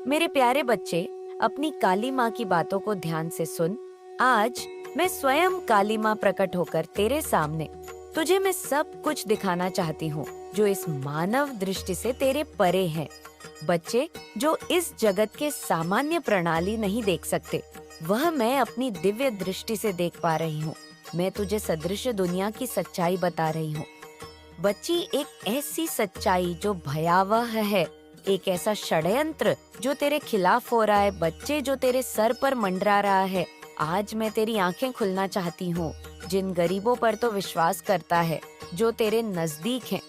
मेरे प्यारे बच्चे, अपनी काली माँ की बातों को ध्यान से सुन। आज मैं स्वयं काली माँ प्रकट होकर तेरे सामने तुझे मैं सब कुछ दिखाना चाहती हूँ जो इस मानव दृष्टि से तेरे परे है। बच्चे जो इस जगत के सामान्य प्रणाली नहीं देख सकते, वह मैं अपनी दिव्य दृष्टि से देख पा रही हूँ। मैं तुझे सदृश दुनिया की सच्चाई बता रही हूँ। बच्ची, एक ऐसी सच्चाई जो भयावह है, एक ऐसा षड्यंत्र जो तेरे खिलाफ हो रहा है, बच्चे जो तेरे सर पर मंडरा रहा है। आज मैं तेरी आंखें खुलना चाहती हूँ। जिन गरीबों पर तो विश्वास करता है, जो तेरे नजदीक हैं,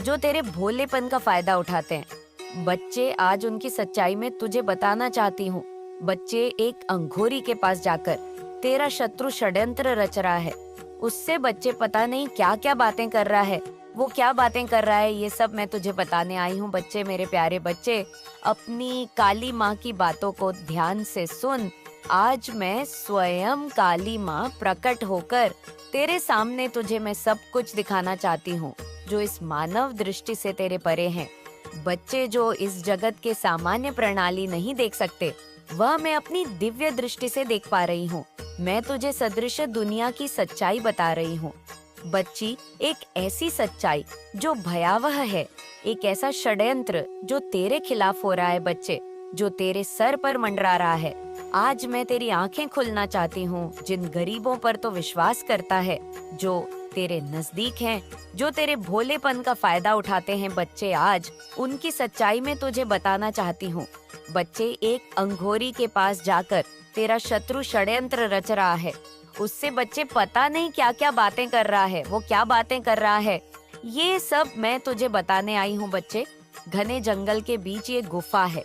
जो तेरे भोलेपन का फायदा उठाते हैं। बच्चे, आज उनकी सच्चाई में तुझे बताना चाहती हूँ। बच्चे, एक अंघोरी के पास जाकर तेरा शत्रु षड्यंत्र रच रहा है। उससे बच्चे पता नहीं क्या क्या बातें कर रहा है। वो क्या बातें कर रहा है, ये सब मैं तुझे बताने आई हूँ। बच्चे, मेरे प्यारे बच्चे, अपनी काली माँ की बातों को ध्यान से सुन। आज मैं स्वयं काली माँ प्रकट होकर तेरे सामने तुझे मैं सब कुछ दिखाना चाहती हूँ जो इस मानव दृष्टि से तेरे परे हैं। बच्चे जो इस जगत के सामान्य प्रणाली नहीं देख सकते, वह मैं अपनी दिव्य दृष्टि से देख पा रही हूँ। मैं तुझे सदृश दुनिया की सच्चाई बता रही हूँ। बच्ची, एक ऐसी सच्चाई जो भयावह है, एक ऐसा षड्यंत्र जो तेरे खिलाफ हो रहा है। बच्चे जो तेरे सर पर मंडरा रहा है। आज मैं तेरी आंखें खुलना चाहती हूँ। जिन गरीबों पर तो विश्वास करता है, जो तेरे नजदीक हैं, जो तेरे भोलेपन का फायदा उठाते हैं। बच्चे, आज उनकी सच्चाई में तुझे बताना चाहती हूँ। बच्चे, एक अंघोरी के पास जाकर तेरा शत्रु षड्यंत्र रच रहा है। उससे बच्चे पता नहीं क्या क्या बातें कर रहा है। वो क्या बातें कर रहा है, ये सब मैं तुझे बताने आई हूँ। बच्चे, घने जंगल के बीच ये गुफा है।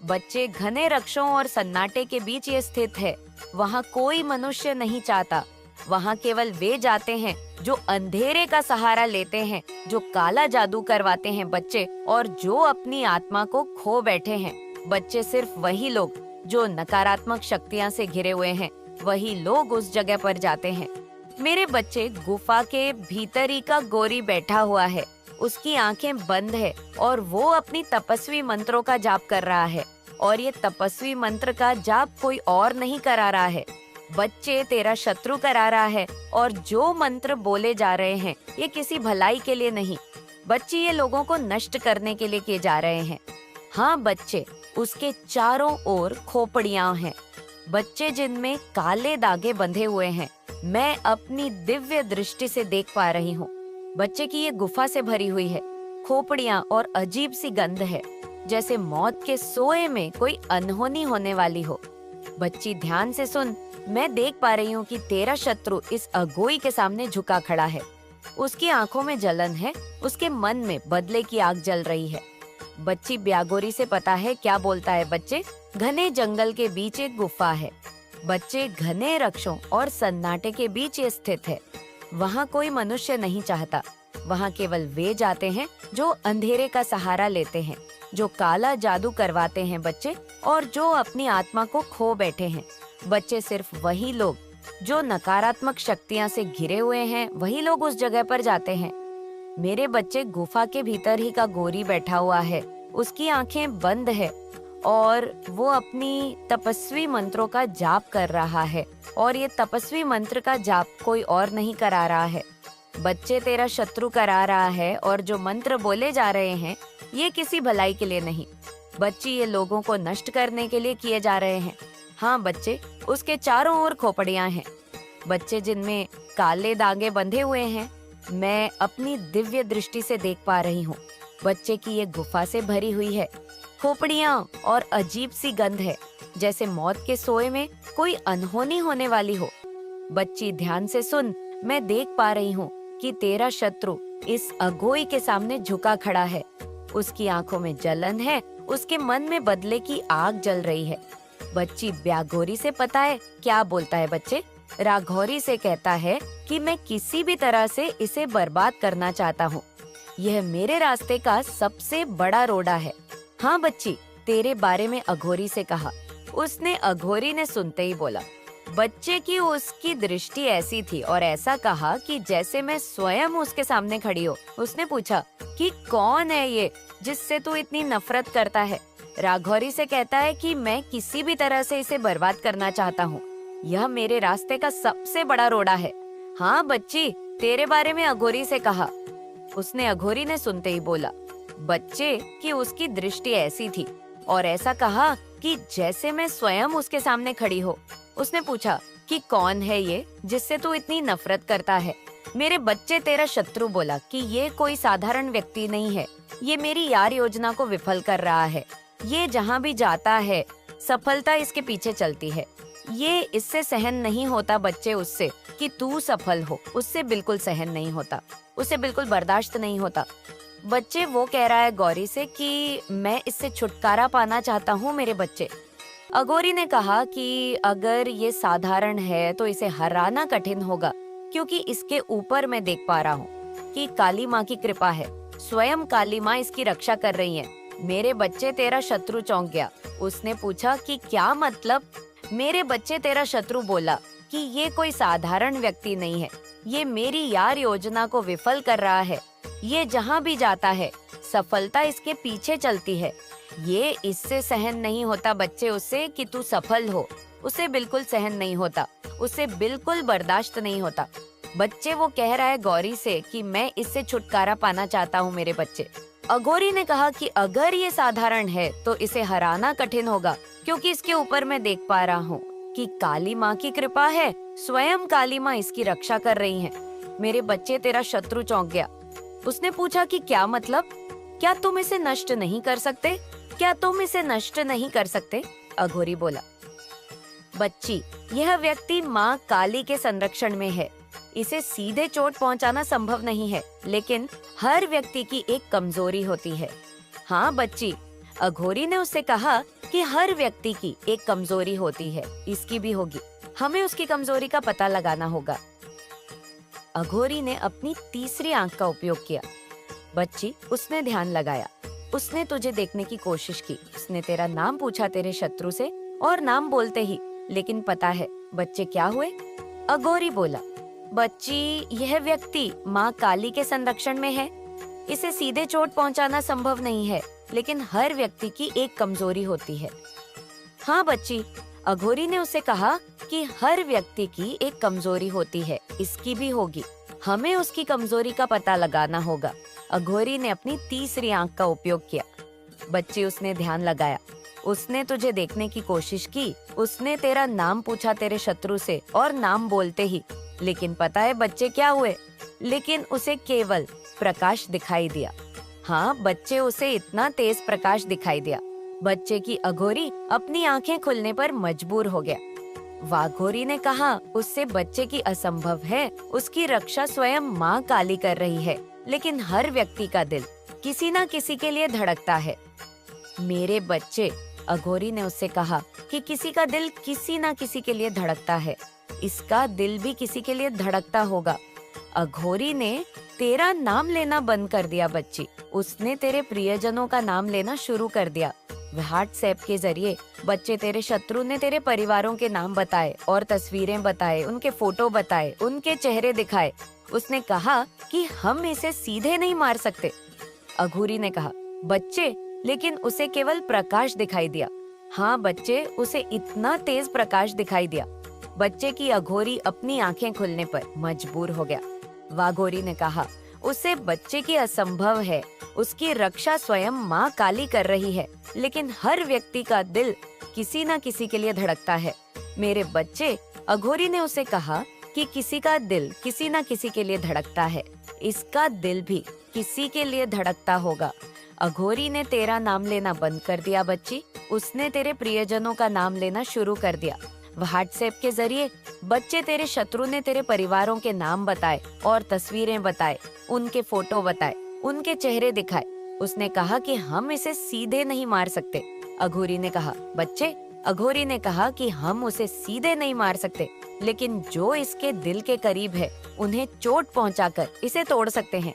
बच्चे, घने वृक्षों और सन्नाटे के बीच ये स्थित है। वहाँ कोई मनुष्य नहीं चाहता। वहाँ केवल वे जाते हैं जो अंधेरे का सहारा लेते हैं, जो काला जादू करवाते हैं। बच्चे, और जो अपनी आत्मा को खो बैठे हैं। बच्चे, सिर्फ वही लोग जो नकारात्मक शक्तियाँ से घिरे हुए हैं, वही लोग उस जगह पर जाते हैं। मेरे बच्चे, गुफा के भीतर ही का गोरी बैठा हुआ है। उसकी आंखें बंद है और वो अपनी तपस्वी मंत्रों का जाप कर रहा है। और ये तपस्वी मंत्र का जाप कोई और नहीं करा रहा है। बच्चे, तेरा शत्रु करा रहा है। और जो मंत्र बोले जा रहे हैं, ये किसी भलाई के लिए नहीं। बच्चे, ये लोगों को नष्ट करने के लिए किए जा रहे हैं। हाँ बच्चे, उसके चारों ओर खोपड़ियां हैं। बच्चे, जिनमें काले दागे बंधे हुए हैं। मैं अपनी दिव्य दृष्टि से देख पा रही हूँ। बच्चे की ये गुफा से भरी हुई है। खोपड़ियां और अजीब सी गंध है, जैसे मौत के सोए में कोई अनहोनी होने वाली हो। बच्ची, ध्यान से सुन। मैं देख पा रही हूँ कि तेरा शत्रु इस अगोई के सामने झुका खड़ा है। उसकी आंखों में जलन है, उसके मन में बदले की आग जल रही है। बच्ची, ब्यागोरी से पता है क्या बोलता है। बच्चे, घने जंगल के बीच एक गुफा है। बच्चे, घने वृक्षों और सन्नाटे के बीच ये स्थित है। वहाँ कोई मनुष्य नहीं चाहता। वहाँ केवल वे जाते हैं जो अंधेरे का सहारा लेते हैं, जो काला जादू करवाते हैं। बच्चे, और जो अपनी आत्मा को खो बैठे हैं। बच्चे, सिर्फ वही लोग जो नकारात्मक शक्तियाँ से घिरे हुए हैं, वही लोग उस जगह पर जाते हैं। मेरे बच्चे, गुफा के भीतर ही का गोरी बैठा हुआ है। उसकी आंखें बंद है और वो अपनी तपस्वी मंत्रों का जाप कर रहा है। और ये तपस्वी मंत्र का जाप कोई और नहीं करा रहा है। बच्चे, तेरा शत्रु करा रहा है। और जो मंत्र बोले जा रहे हैं, ये किसी भलाई के लिए नहीं। बच्ची, ये लोगों को नष्ट करने के लिए किए जा रहे हैं। हाँ बच्चे, उसके चारों ओर खोपड़ियां हैं। बच्चे, जिनमें काले दागे बंधे हुए हैं। मैं अपनी दिव्य दृष्टि से देख पा रही हूँ। बच्चे की ये गुफा से भरी हुई है। खोपड़ियां और अजीब सी गंध है, जैसे मौत के सोए में कोई अनहोनी होने वाली हो। बच्ची, ध्यान से सुन। मैं देख पा रही हूँ कि तेरा शत्रु इस अगोई के सामने झुका खड़ा है। उसकी आंखों में जलन है, उसके मन में बदले की आग जल रही है। बच्ची, ब्यागोरी से पता है क्या बोलता है। बच्चे, राघौरी से कहता है कि मैं किसी भी तरह से इसे बर्बाद करना चाहता हूँ। यह मेरे रास्ते का सबसे बड़ा रोड़ा है। हाँ बच्ची, तेरे बारे में अघोरी से कहा। उसने अघोरी ने सुनते ही बोला। बच्चे की उसकी दृष्टि ऐसी थी और ऐसा कहा कि जैसे मैं स्वयं उसके सामने खड़ी हो। उसने पूछा कि कौन है ये जिससे तू इतनी नफरत करता है। राघौरी से कहता है कि मैं किसी भी तरह से इसे बर्बाद करना चाहता हूँ। यह मेरे रास्ते का सबसे बड़ा रोड़ा है। हाँ बच्ची, तेरे बारे में अघोरी से कहा। उसने अघोरी ने सुनते ही बोला बच्चे कि उसकी दृष्टि ऐसी थी और ऐसा कहा कि जैसे मैं स्वयं उसके सामने खड़ी हो। उसने पूछा कि कौन है ये जिससे तू इतनी नफरत करता है। मेरे बच्चे, तेरा शत्रु बोला कि ये कोई साधारण व्यक्ति नहीं है, ये मेरी यार योजना को विफल कर रहा है। ये जहाँ भी जाता है सफलता इसके पीछे चलती है। ये इससे सहन नहीं होता बच्चे, उससे कि तू सफल हो, उससे बिल्कुल सहन नहीं होता, उसे बिल्कुल बर्दाश्त नहीं होता। बच्चे, वो कह रहा है गौरी से कि मैं इससे छुटकारा पाना चाहता हूँ मेरे बच्चे। अघोरी ने कहा कि अगर ये साधारण है तो इसे हराना कठिन होगा, क्योंकि इसके ऊपर मैं देख पा रहा हूँ कि काली माँ की कृपा है। स्वयं काली माँ इसकी रक्षा कर रही है। मेरे बच्चे, तेरा शत्रु चौंक गया। उसने पूछा कि क्या मतलब? मेरे बच्चे, तेरा शत्रु बोला कि ये कोई साधारण व्यक्ति नहीं है, ये मेरी यार योजना को विफल कर रहा है। ये जहाँ भी जाता है सफलता इसके पीछे चलती है। ये इससे सहन नहीं होता बच्चे उससे कि तू सफल हो, उसे बिल्कुल सहन नहीं होता, उसे बिल्कुल बर्दाश्त नहीं होता। बच्चे, वो कह रहा है गौरी से कि मैं इससे छुटकारा पाना चाहता हूँ मेरे बच्चे। अघोरी ने कहा कि अगर ये साधारण है तो इसे हराना कठिन होगा, क्योंकि इसके ऊपर मैं देख पा रहा हूँ कि काली माँ की कृपा है। स्वयं काली माँ इसकी रक्षा कर रही है। मेरे बच्चे, तेरा शत्रु चौंक गया। उसने पूछा कि क्या मतलब? क्या तुम इसे नष्ट नहीं कर सकते? क्या तुम इसे नष्ट नहीं कर सकते? अघोरी बोला बच्ची, यह व्यक्ति माँ काली के संरक्षण में है। इसे सीधे चोट पहुंचाना संभव नहीं है, लेकिन हर व्यक्ति की एक कमजोरी होती है। हाँ बच्ची, अघोरी ने उससे कहा कि हर व्यक्ति की एक कमजोरी होती है, इसकी भी होगी। हमें उसकी कमजोरी का पता लगाना होगा। अघोरी ने अपनी तीसरी आंख का उपयोग किया। बच्ची, उसने ध्यान लगाया। उसने तुझे देखने की कोशिश की। उसने तेरा नाम पूछा तेरे शत्रु से, और नाम बोलते ही, लेकिन पता है बच्चे क्या हुए? अघोरी बोला बच्ची, यह व्यक्ति माँ काली के संरक्षण में है। इसे सीधे चोट पहुंचाना संभव नहीं है, लेकिन हर व्यक्ति की एक कमजोरी होती है। हाँ बच्ची, अघोरी ने उसे कहा कि हर व्यक्ति की एक कमजोरी होती है, इसकी भी होगी। हमें उसकी कमजोरी का पता लगाना होगा। अघोरी ने अपनी तीसरी आंख का उपयोग किया। बच्ची, उसने ध्यान लगाया। उसने तुझे देखने की कोशिश की। उसने तेरा नाम पूछा तेरे शत्रु से, और नाम बोलते ही, लेकिन पता है बच्चे क्या हुए? लेकिन उसे केवल प्रकाश दिखाई दिया। हाँ बच्चे, उसे इतना तेज प्रकाश दिखाई दिया। बच्चे की अघोरी अपनी आंखें खुलने पर मजबूर हो गया। वाघोरी ने कहा उससे बच्चे की असंभव है, उसकी रक्षा स्वयं माँ काली कर रही है, लेकिन हर व्यक्ति का दिल किसी ना किसी के लिए धड़कता है। मेरे बच्चे, अघोरी ने उससे कहा कि किसी का दिल किसी ना किसी के लिए धड़कता है, इसका दिल भी किसी के लिए धड़कता होगा। अघोरी ने तेरा नाम लेना बंद कर दिया बच्ची। उसने तेरे प्रियजनों का नाम लेना शुरू कर दिया। व्हाट्सएप के जरिए बच्चे, तेरे शत्रु ने तेरे परिवारों के नाम बताए और तस्वीरें बताए, उनके फोटो बताए, उनके चेहरे दिखाए। उसने कहा कि हम इसे सीधे नहीं मार सकते। अघोरी ने कहा बच्चे, लेकिन उसे केवल प्रकाश दिखाई दिया। हाँ बच्चे, उसे इतना तेज प्रकाश दिखाई दिया। बच्चे की अघोरी अपनी आंखें खुलने पर मजबूर हो गया। वाघोरी ने कहा उसे बच्चे की असंभव है, उसकी रक्षा स्वयं माँ काली कर रही है, लेकिन हर व्यक्ति का दिल किसी न किसी के लिए धड़कता है। मेरे बच्चे, अघोरी ने उसे कहा कि किसी का दिल किसी न किसी के लिए धड़कता है, इसका दिल भी किसी के लिए धड़कता होगा। अघोरी ने तेरा नाम लेना बंद कर दिया बच्ची। उसने तेरे प्रियजनों का नाम लेना शुरू कर दिया। व्हाट्सएप के जरिए बच्चे, तेरे शत्रु ने तेरे परिवारों के नाम बताए और तस्वीरें बताए, उनके फोटो बताए, उनके चेहरे दिखाए। उसने कहा कि हम इसे सीधे नहीं मार सकते। अघोरी ने कहा बच्चे, अघोरी ने कहा कि हम उसे सीधे नहीं मार सकते, लेकिन जो इसके दिल के करीब है उन्हें चोट पहुंचाकर इसे तोड़ सकते हैं।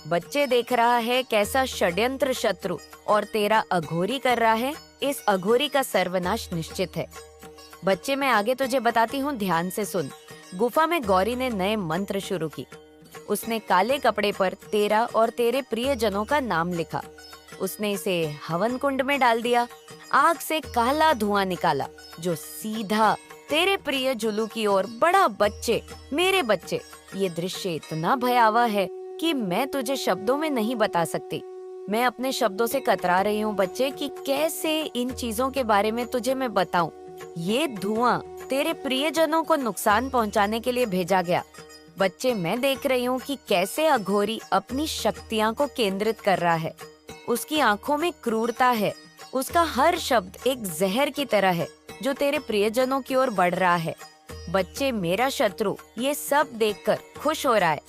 बच्चे, देख रहा है कैसा षड्यंत्र शत्रु और तेरा अघोरी कर रहा है। इस अघोरी का सर्वनाश निश्चित है। बच्चे, मैं आगे तुझे बताती हूँ, ध्यान से सुन। गुफा में गौरी ने नए मंत्र शुरू की। उसने काले कपड़े पर तेरा और तेरे प्रियजनों का नाम लिखा। उसने इसे हवन कुंड में डाल दिया। आग से काला धुआं निकाला जो सीधा तेरे प्रिय जुलू की ओर बढ़ा। बच्चे, मेरे बच्चे, ये दृश्य इतना भयावह है कि मैं तुझे शब्दों में नहीं बता सकती। मैं अपने शब्दों से कतरा रही हूँ बच्चे कि कैसे इन चीजों के बारे में तुझे मैं बताऊं। ये धुआं तेरे प्रियजनों को नुकसान पहुंचाने के लिए भेजा गया। बच्चे, मैं देख रही हूँ कि कैसे अघोरी अपनी शक्तियाँ को केंद्रित कर रहा है। उसकी आंखों में क्रूरता है। उसका हर शब्द एक जहर की तरह है जो तेरे प्रियजनों की ओर बढ़ रहा है। बच्चे, मेरा शत्रु ये सब देखकर खुश हो रहा है।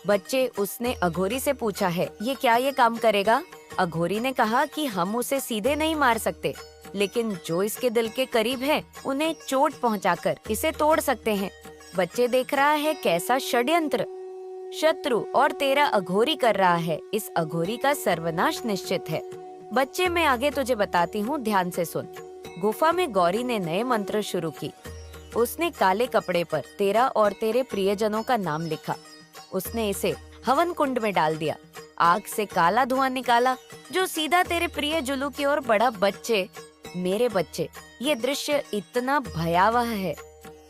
बच्चे, उसने अघोरी से पूछा है, ये क्या ये काम करेगा? अघोरी ने कहा कि हम उसे सीधे नहीं मार सकते, लेकिन जो इसके दिल के करीब है उन्हें चोट पहुंचाकर इसे तोड़ सकते हैं। बच्चे, देख रहा है कैसा षड्यंत्र शत्रु और तेरा अघोरी कर रहा है। इस अघोरी का सर्वनाश निश्चित है। बच्चे, मैं आगे तुझे बताती हूँ, ध्यान से सुन। गुफा में गौरी ने नए मंत्र शुरू की। उसने काले कपड़े पर तेरा और तेरे प्रियजनों का नाम लिखा। उसने इसे हवन कुंड में डाल दिया। आग से काला धुआं निकाला जो सीधा तेरे प्रिय जुलू की ओर बढ़ा। बच्चे, मेरे बच्चे, ये दृश्य इतना भयावह है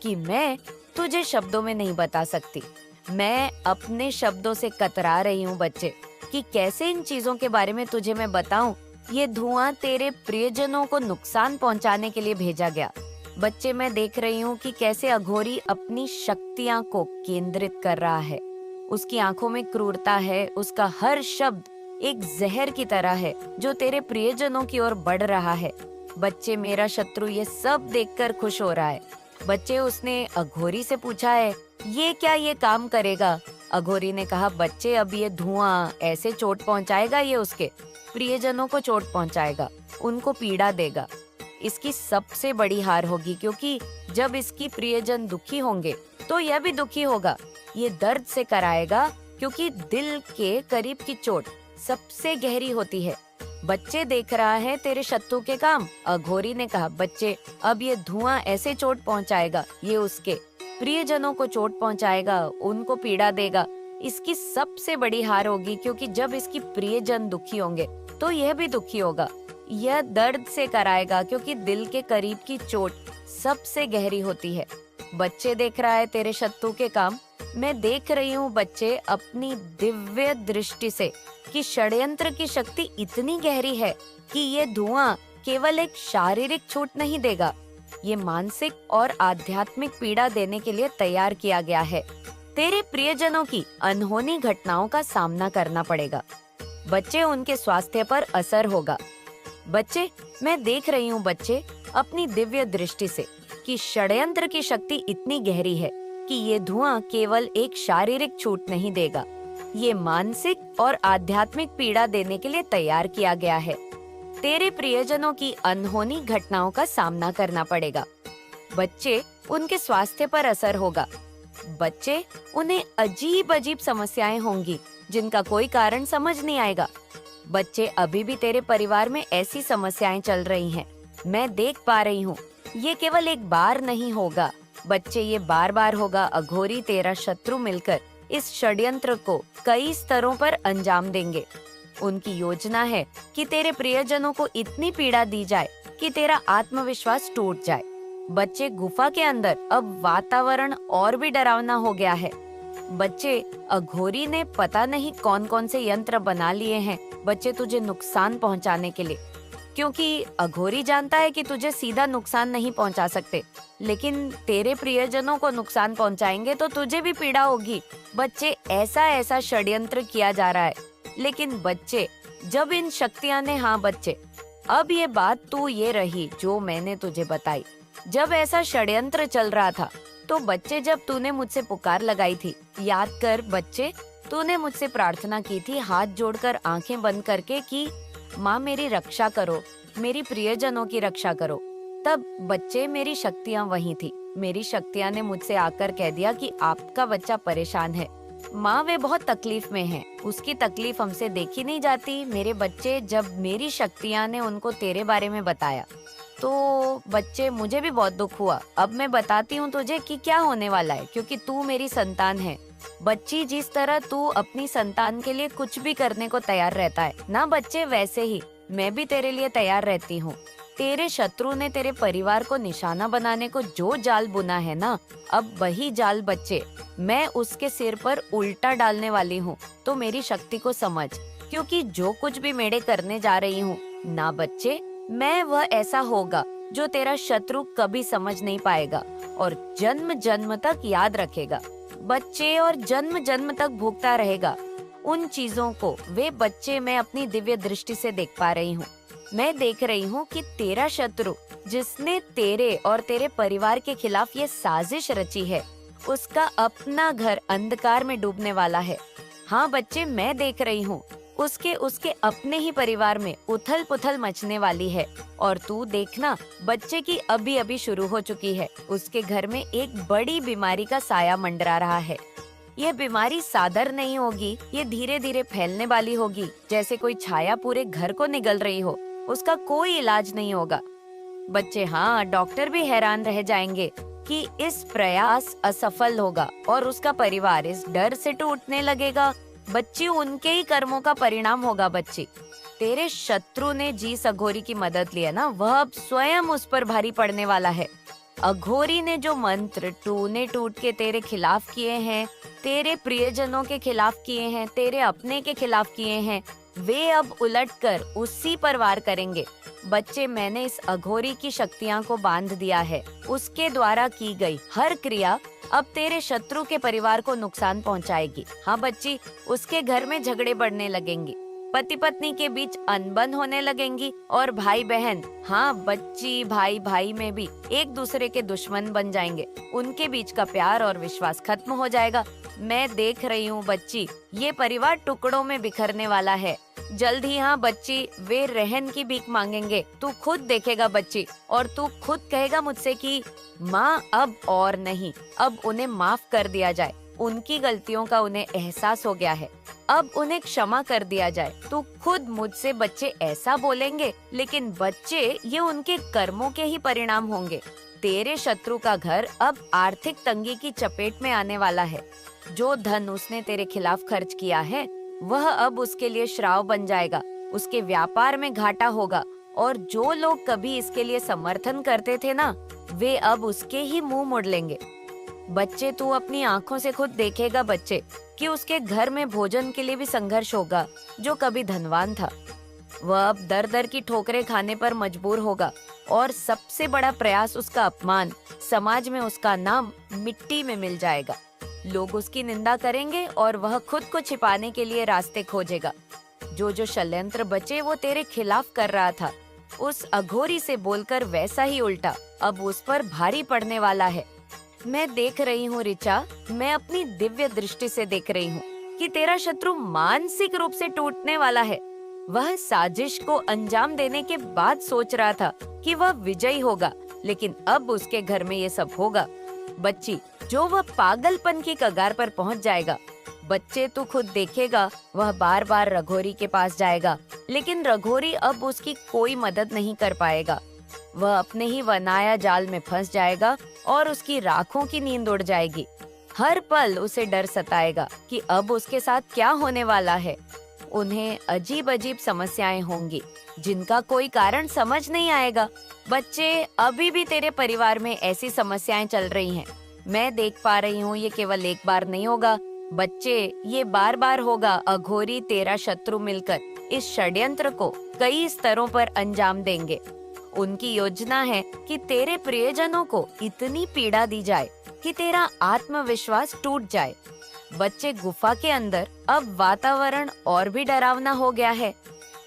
कि मैं तुझे शब्दों में नहीं बता सकती। मैं अपने शब्दों से कतरा रही हूँ बच्चे कि कैसे इन चीजों के बारे में तुझे मैं बताऊं। ये धुआं तेरे प्रियजनों को नुकसान पहुंचाने के लिए भेजा गया। बच्चे, मैं देख रही हूँ कि कैसे अघोरी अपनी शक्तियाँ को केंद्रित कर रहा है। उसकी आंखों में क्रूरता है। उसका हर शब्द एक जहर की तरह है जो तेरे प्रियजनों की ओर बढ़ रहा है। बच्चे, मेरा शत्रु ये सब देखकर खुश हो रहा है। बच्चे, उसने अघोरी से पूछा है, ये क्या ये काम करेगा? अघोरी ने कहा, बच्चे, अब ये धुआं ऐसे चोट पहुंचाएगा, ये उसके प्रियजनों को चोट पहुंचाएगा, उनको पीड़ा देगा। इसकी सबसे बड़ी हार होगी, क्योंकि जब इसकी प्रियजन दुखी होंगे तो यह भी दुखी होगा। ये दर्द से कराएगा क्योंकि दिल के करीब की चोट सबसे गहरी होती है। बच्चे, देख रहा है तेरे शत्रु के काम। अघोरी ने कहा, बच्चे, अब ये धुआं ऐसे चोट पहुंचाएगा, ये उसके प्रियजनों को चोट पहुंचाएगा, उनको पीड़ा देगा। इसकी सबसे बड़ी हार होगी, क्योंकि जब इसकी प्रियजन दुखी होंगे तो यह भी दुखी होगा। यह दर्द से कराएगा क्योंकि दिल के करीब की चोट सबसे गहरी होती है। बच्चे, देख रहा है तेरे शत्रु के काम। मैं देख रही हूँ बच्चे अपनी दिव्य दृष्टि से कि षड्यंत्र की शक्ति इतनी गहरी है कि ये धुआं केवल एक शारीरिक चोट नहीं देगा, ये मानसिक और आध्यात्मिक पीड़ा देने के लिए तैयार किया गया है। तेरे प्रियजनों की अनहोनी घटनाओं का सामना करना पड़ेगा। बच्चे, उनके स्वास्थ्य पर असर होगा। बच्चे, मैं देख रही हूँ बच्चे अपनी दिव्य दृष्टि से कि षड्यंत्र की शक्ति इतनी गहरी है कि ये धुआं केवल एक शारीरिक चोट नहीं देगा, ये मानसिक और आध्यात्मिक पीड़ा देने के लिए तैयार किया गया है। तेरे प्रियजनों की अनहोनी घटनाओं का सामना करना पड़ेगा। बच्चे, उनके स्वास्थ्य पर असर होगा। बच्चे, उन्हें अजीब अजीब समस्याएं होंगी जिनका कोई कारण समझ नहीं आएगा। बच्चे, अभी भी तेरे परिवार में ऐसी समस्याएं चल रही हैं। मैं देख पा रही हूँ। ये केवल एक बार नहीं होगा बच्चे, ये बार बार होगा। अघोरी तेरा शत्रु मिलकर इस षड्यंत्र को कई स्तरों पर अंजाम देंगे। उनकी योजना है कि तेरे प्रियजनों को इतनी पीड़ा दी जाए कि तेरा आत्मविश्वास टूट जाए। बच्चे, गुफा के अंदर अब वातावरण और भी डरावना हो गया है। बच्चे, अघोरी ने पता नहीं कौन कौन से यंत्र बना लिए हैं बच्चे तुझे नुकसान पहुंचाने के लिए, क्योंकि अघोरी जानता है कि तुझे सीधा नुकसान नहीं पहुंचा सकते, लेकिन तेरे प्रियजनों को नुकसान पहुंचाएंगे तो तुझे भी पीड़ा होगी। बच्चे, ऐसा ऐसा षड्यंत्र किया जा रहा है। लेकिन बच्चे, जब इन शक्तियां ने, हाँ बच्चे, अब ये बात तू ये रही जो मैंने तुझे बताई। जब ऐसा षड्यंत्र चल रहा था तो बच्चे, जब तूने मुझसे पुकार लगाई थी, याद कर बच्चे, तूने मुझसे प्रार्थना की थी हाथ जोड़कर आंखें बंद करके कि माँ मेरी रक्षा करो, मेरी प्रियजनों की रक्षा करो। तब बच्चे, मेरी शक्तियाँ वहीं थी। मेरी शक्तियाँ ने मुझसे आकर कह दिया कि आपका बच्चा परेशान है माँ, वे बहुत तकलीफ में है, उसकी तकलीफ हमसे देखी नहीं जाती। मेरे बच्चे, जब मेरी शक्तियाँ ने उनको तेरे बारे में बताया तो बच्चे, मुझे भी बहुत दुख हुआ। अब मैं बताती हूँ तुझे कि क्या होने वाला है, क्योंकि तू मेरी संतान है। बच्ची, जिस तरह तू अपनी संतान के लिए कुछ भी करने को तैयार रहता है ना बच्चे, वैसे ही मैं भी तेरे लिए तैयार रहती हूँ। तेरे शत्रु ने तेरे परिवार को निशाना बनाने को जो जाल बुना है ना, अब वही जाल बच्चे मैं उसके सिर पर उल्टा डालने वाली हूँ। तो मेरी शक्ति को समझ, क्योंकि जो कुछ भी मेरे करने जा रही हूँ ना बच्चे, मैं वह ऐसा होगा जो तेरा शत्रु कभी समझ नहीं पाएगा और जन्म जन्म तक याद रखेगा बच्चे, और जन्म जन्म तक भोगता रहेगा उन चीजों को। वे बच्चे मैं अपनी दिव्य दृष्टि से देख पा रही हूँ। मैं देख रही हूँ कि तेरा शत्रु जिसने तेरे और तेरे परिवार के खिलाफ ये साजिश रची है, उसका अपना घर अंधकार में डूबने वाला है। हाँ बच्चे, मैं देख रही हूँ उसके अपने ही परिवार में उथल पुथल मचने वाली है। और तू देखना, बच्चे की अभी अभी शुरू हो चुकी है। उसके घर में एक बड़ी बीमारी का साया मंडरा रहा है। यह बीमारी सादर नहीं होगी, ये धीरे धीरे फैलने वाली होगी, जैसे कोई छाया पूरे घर को निगल रही हो। उसका कोई इलाज नहीं होगा बच्चे। हाँ, डॉक्टर भी हैरान रह जाएंगे कि इस प्रयास असफल होगा और उसका परिवार इस डर से टूटने लगेगा। बच्ची, उनके ही कर्मों का परिणाम होगा बच्ची। तेरे शत्रु ने जिस अघोरी की मदद ली है ना, वह अब स्वयं उस पर भारी पड़ने वाला है। अघोरी ने जो मंत्र टूने टूट के तेरे खिलाफ किए हैं, तेरे प्रियजनों के खिलाफ किए हैं, तेरे अपने के खिलाफ किए हैं, वे अब उलटकर उसी पर वार करेंगे। बच्चे, मैंने इस अघोरी की शक्तियां को बांध दिया है। उसके द्वारा की गई हर क्रिया अब तेरे शत्रु के परिवार को नुकसान पहुंचाएगी। हाँ बच्ची, उसके घर में झगड़े बढ़ने लगेंगे, पति पत्नी के बीच अनबन होने लगेंगी, और भाई बहन, हाँ बच्ची, भाई भाई में भी एक दूसरे के दुश्मन बन जाएंगे। उनके बीच का प्यार और विश्वास खत्म हो जाएगा। मैं देख रही हूँ बच्ची, ये परिवार टुकड़ों में बिखरने वाला है जल्द ही। हाँ बच्ची, वे रहन की भीख मांगेंगे। तू खुद देखेगा बच्ची, और तू खुद कहेगा मुझसे कि माँ अब और नहीं, अब उन्हें माफ कर दिया जाए। उनकी गलतियों का उन्हें एहसास हो गया है, अब उन्हें क्षमा कर दिया जाए। तू खुद मुझसे बच्चे ऐसा बोलेंगे, लेकिन बच्चे ये उनके कर्मों के ही परिणाम होंगे। तेरे शत्रु का घर अब आर्थिक तंगी की चपेट में आने वाला है। जो धन उसने तेरे खिलाफ खर्च किया है, वह अब उसके लिए श्राव बन जाएगा। उसके व्यापार में घाटा होगा, और जो लोग कभी इसके लिए समर्थन करते थे ना, वे अब उसके ही मुंह मोड़ लेंगे। बच्चे, तू अपनी आंखों से खुद देखेगा बच्चे कि उसके घर में भोजन के लिए भी संघर्ष होगा। जो कभी धनवान था, वह अब दर दर की ठोकरें खाने पर मजबूर होगा, और सबसे बड़ा प्रयास उसका अपमान, समाज में उसका नाम मिट्टी में मिल जाएगा। लोग उसकी निंदा करेंगे और वह खुद को छिपाने के लिए रास्ते खोजेगा। जो षड्यंत्र बचे वो तेरे खिलाफ कर रहा था, उस अघोरी से बोलकर वैसा ही उल्टा अब उस पर भारी पड़ने वाला है। मैं देख रही हूँ ऋचा, मैं अपनी दिव्य दृष्टि से देख रही हूँ कि तेरा शत्रु मानसिक रूप से टूटने वाला है। वह साजिश को अंजाम देने के बाद सोच रहा था कि वह विजयी होगा, लेकिन अब उसके घर में ये सब होगा। बच्ची, जो वह पागलपन की कगार पर पहुंच जाएगा, बच्चे तू खुद देखेगा, वह बार बार रघोरी के पास जाएगा, लेकिन रघोरी अब उसकी कोई मदद नहीं कर पाएगा। वह अपने ही बनाया जाल में फंस जाएगा और उसकी राखों की नींद उड़ जाएगी। हर पल उसे डर सताएगा कि अब उसके साथ क्या होने वाला है। उन्हें अजीब अजीब समस्याएं होंगी जिनका कोई कारण समझ नहीं आएगा। बच्चे, अभी भी तेरे परिवार में ऐसी समस्याएं चल रही हैं। मैं देख पा रही हूँ, ये केवल एक बार नहीं होगा बच्चे, ये बार बार होगा। अघोरी तेरा शत्रु मिलकर इस षड्यंत्र को कई स्तरों पर अंजाम देंगे। उनकी योजना है कि तेरे प्रियजनों को इतनी पीड़ा दी जाए कि तेरा आत्मविश्वास टूट जाए। बच्चे, गुफा के अंदर अब वातावरण और भी डरावना हो गया है।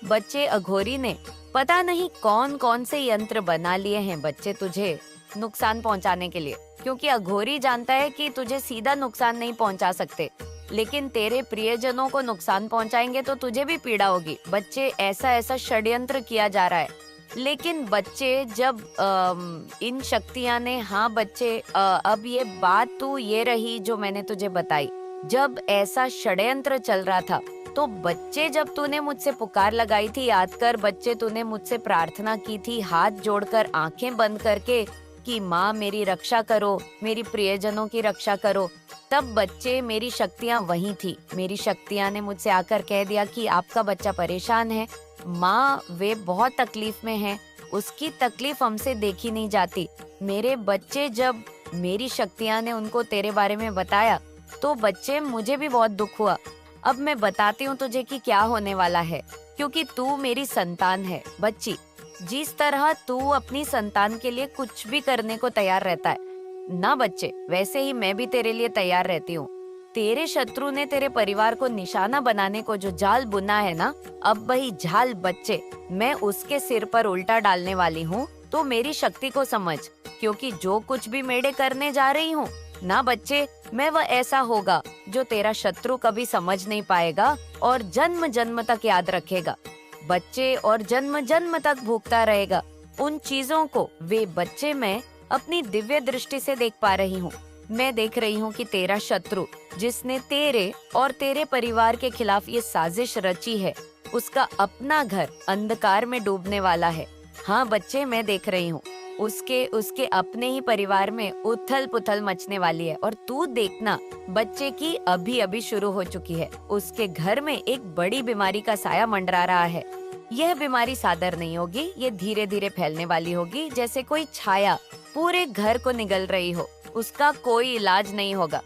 बच्चे, अघोरी ने पता नहीं कौन कौन से यंत्र बना लिए हैं बच्चे तुझे नुकसान पहुंचाने के लिए, क्योंकि अघोरी जानता है कि तुझे सीधा नुकसान नहीं पहुंचा सकते, लेकिन तेरे प्रियजनों को नुकसान पहुंचाएंगे तो तुझे भी पीड़ा होगी। बच्चे, ऐसा ऐसा षड्यंत्र किया जा रहा है। लेकिन बच्चे, जब इन शक्तियां ने, हाँ बच्चे, अब ये बात तो ये रही जो मैंने तुझे बताई। जब ऐसा षड्यंत्र चल रहा था तो बच्चे, जब तूने मुझसे पुकार लगाई थी, याद कर बच्चे, तूने मुझसे प्रार्थना की थी हाथ जोड़कर, आंखें बंद करके, कि माँ मेरी रक्षा करो, मेरी प्रियजनों की रक्षा करो। तब बच्चे, मेरी शक्तियाँ वहीं थी। मेरी शक्तियाँ ने मुझसे आकर कह दिया कि आपका बच्चा परेशान है, माँ वे बहुत तकलीफ में हैं, उसकी तकलीफ हमसे देखी नहीं जाती। मेरे बच्चे, जब मेरी शक्तियाँ ने उनको तेरे बारे में बताया तो बच्चे मुझे भी बहुत दुख हुआ। अब मैं बताती हूँ तुझे कि क्या होने वाला है, क्योंकि तू मेरी संतान है बच्ची। जिस तरह तू अपनी संतान के लिए कुछ भी करने को तैयार रहता है ना बच्चे, वैसे ही मैं भी तेरे लिए तैयार रहती हूँ। तेरे शत्रु ने तेरे परिवार को निशाना बनाने को जो जाल बुना है ना, अब वही जाल बच्चे मैं उसके सिर पर उल्टा डालने वाली हूँ। तो मेरी शक्ति को समझ, क्योंकि जो कुछ भी मेरे करने जा रही हूँ ना बच्चे, मैं वह ऐसा होगा जो तेरा शत्रु कभी समझ नहीं पाएगा और जन्म जन्म तक याद रखेगा बच्चे, और जन्म जन्म तक भूखता रहेगा उन चीजों को। वे बच्चे मैं अपनी दिव्य दृष्टि से देख पा रही हूँ। मैं देख रही हूँ कि तेरा शत्रु, जिसने तेरे और तेरे परिवार के खिलाफ ये साजिश रची है, उसका अपना घर अंधकार में डूबने वाला है। हाँ बच्चे, मैं देख रही हूँ उसके अपने ही परिवार में उथल पुथल मचने वाली है। और तू देखना बच्चे की अभी अभी शुरू हो चुकी है। उसके घर में एक बड़ी बीमारी का साया मंडरा रहा है। यह बीमारी सादर नहीं होगी, ये धीरे धीरे फैलने वाली होगी, जैसे कोई छाया पूरे घर को निगल रही हो। उसका कोई इलाज नहीं होगा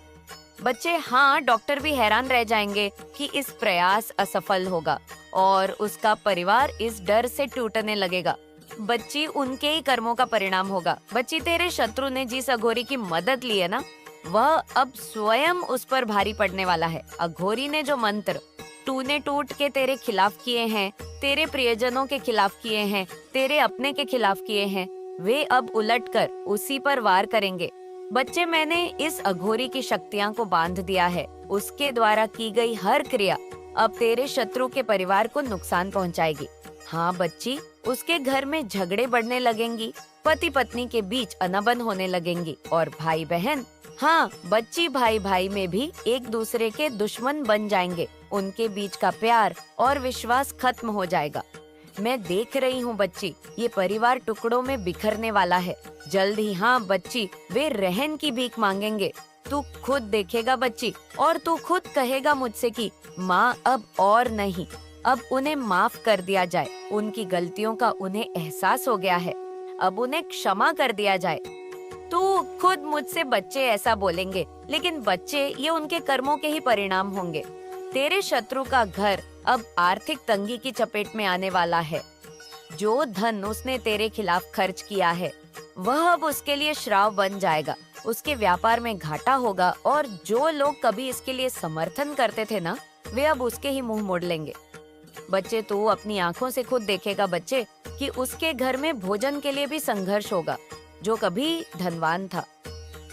बच्चे। हाँ, डॉक्टर भी हैरान रह जाएंगे कि इस प्रयास असफल होगा और उसका परिवार इस डर से टूटने लगेगा। बच्ची, उनके ही कर्मों का परिणाम होगा। बच्ची, तेरे शत्रु ने जिस अघोरी की मदद ली है ना, वह अब स्वयं उस पर भारी पड़ने वाला है। अघोरी ने जो मंत्र तूने टूट के तेरे खिलाफ किए हैं, तेरे प्रियजनों के खिलाफ किए हैं, तेरे अपने के खिलाफ किए हैं, वे अब उलटकर उसी पर वार करेंगे। बच्चे, मैंने इस अघोरी की शक्तियां को बांध दिया है। उसके द्वारा की गई हर क्रिया अब तेरे शत्रु के परिवार को नुकसान पहुंचाएगी। हाँ बच्ची, उसके घर में झगड़े बढ़ने लगेंगी, पति पत्नी के बीच अनबन होने लगेंगी, और भाई बहन, हाँ बच्ची, भाई भाई में भी एक दूसरे के दुश्मन बन जाएंगे। उनके बीच का प्यार और विश्वास खत्म हो जाएगा। मैं देख रही हूँ बच्ची, ये परिवार टुकड़ों में बिखरने वाला है जल्द ही। हाँ बच्ची, वे रहन की भीख मांगेंगे। तू खुद देखेगा बच्ची, और तू खुद कहेगा मुझसे कि माँ अब और नहीं, अब उन्हें माफ कर दिया जाए। उनकी गलतियों का उन्हें एहसास हो गया है, अब उन्हें क्षमा कर दिया जाए। तू खुद मुझसे बच्चे ऐसा बोलेंगे, लेकिन बच्चे, ये उनके कर्मों के ही परिणाम होंगे। तेरे शत्रु का घर अब आर्थिक तंगी की चपेट में आने वाला है। जो धन उसने तेरे खिलाफ खर्च किया है, वह अब उसके लिए श्राप बन जाएगा। उसके व्यापार में घाटा होगा, और जो लोग कभी इसके लिए समर्थन करते थे ना, वे अब उसके ही मुंह मोड़ लेंगे। बच्चे, तू अपनी आंखों से खुद देखेगा बच्चे कि उसके घर में भोजन के लिए भी संघर्ष होगा। जो कभी धनवान था,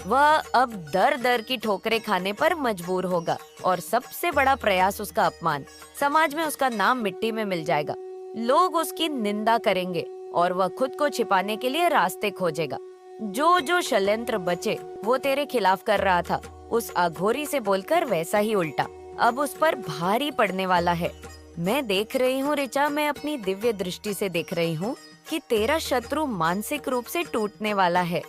वह अब दर दर की ठोकरें खाने पर मजबूर होगा, और सबसे बड़ा प्रयास उसका अपमान। समाज में उसका नाम मिट्टी में मिल जाएगा। लोग उसकी निंदा करेंगे और वह खुद को छिपाने के लिए रास्ते खोजेगा। जो जो षड्यंत्र बचे वो तेरे खिलाफ कर रहा था, उस अघोरी से बोलकर वैसा ही उल्टा अब उस पर भारी पड़ने वाला है। मैं देख रही हूँ ऋचा, मैं अपनी दिव्य दृष्टि से देख रही हूँ कि तेरा शत्रु मानसिक रूप से टूटने वाला है।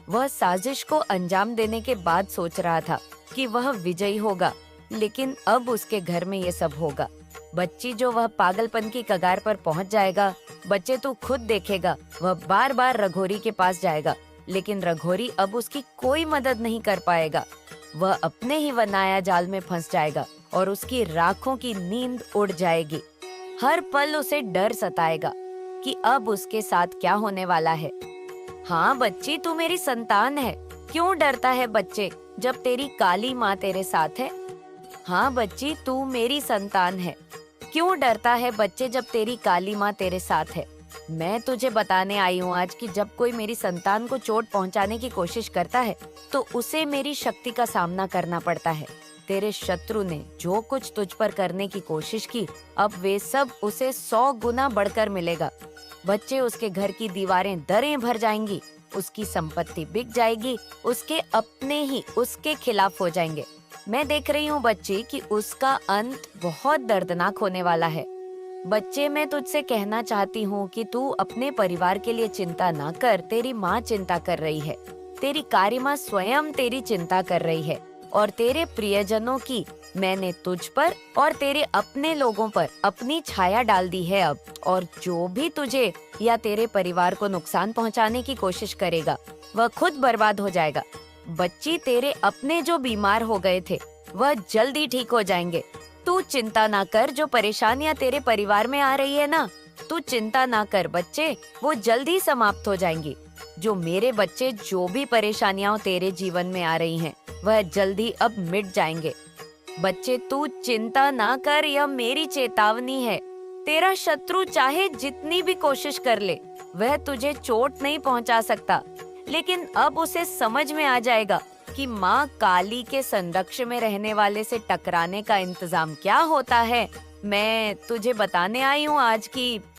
वह साजिश को अंजाम देने के बाद सोच रहा था कि वह विजयी होगा, लेकिन अब उसके घर में ये सब होगा। बच्ची, जो वह पागलपन की कगार पर पहुंच जाएगा, बच्चे तू खुद देखेगा, वह बार बार रघोरी के पास जाएगा, लेकिन रघोरी अब उसकी कोई मदद नहीं कर पाएगा। वह अपने ही बनाया जाल में फंस जाएगा और उसकी राखों की नींद उड़ जाएगी। हर पल उसे डर सताएगा कि अब उसके साथ क्या होने वाला है। हाँ बच्ची, तू मेरी संतान है। क्यों डरता है बच्चे, जब तेरी काली माँ तेरे साथ है? हाँ बच्ची, तू मेरी संतान है। क्यों डरता है बच्चे, जब तेरी काली माँ तेरे साथ है? मैं तुझे बताने आई हूँ आज कि जब कोई मेरी संतान को चोट पहुँचाने की कोशिश करता है, तो उसे मेरी शक्ति का सामना करना पड़ता है। तेरे शत्रु ने जो कुछ तुझ पर करने की कोशिश की, अब वे सब उसे 100 गुना बढ़कर मिलेगा। बच्चे, उसके घर की दीवारें दरें भर जाएंगी, उसकी संपत्ति बिक जाएगी, उसके अपने ही उसके खिलाफ हो जाएंगे। मैं देख रही हूँ बच्ची कि उसका अंत बहुत दर्दनाक होने वाला है। बच्चे, मैं तुझसे कहना चाहती हूँ कि तू अपने परिवार के लिए चिंता ना कर। तेरी माँ चिंता कर रही है, तेरी कार्य माँ स्वयं तेरी चिंता कर रही है, और तेरे प्रियजनों की मैंने तुझ पर और तेरे अपने लोगों पर अपनी छाया डाल दी है अब। और जो भी तुझे या तेरे परिवार को नुकसान पहुंचाने की कोशिश करेगा वह खुद बर्बाद हो जाएगा। बच्ची, तेरे अपने जो बीमार हो गए थे वह जल्दी ठीक हो जाएंगे। तू चिंता ना कर, जो परेशानियां तेरे परिवार में आ रही है ना, तू चिंता ना कर बच्चे, वो जल्दी समाप्त हो जाएंगी। जो मेरे बच्चे, जो भी परेशानियां तेरे जीवन में आ रही हैं वह जल्दी अब मिट जाएंगे। बच्चे, तू चिंता ना कर, यह मेरी चेतावनी है। तेरा शत्रु चाहे जितनी भी कोशिश कर ले वह तुझे चोट नहीं पहुंचा सकता, लेकिन अब उसे समझ में आ जाएगा कि माँ काली के संरक्षण में रहने वाले से टकराने का इंतजाम क्या होता है। मैं तुझे बताने आई हूँ आज की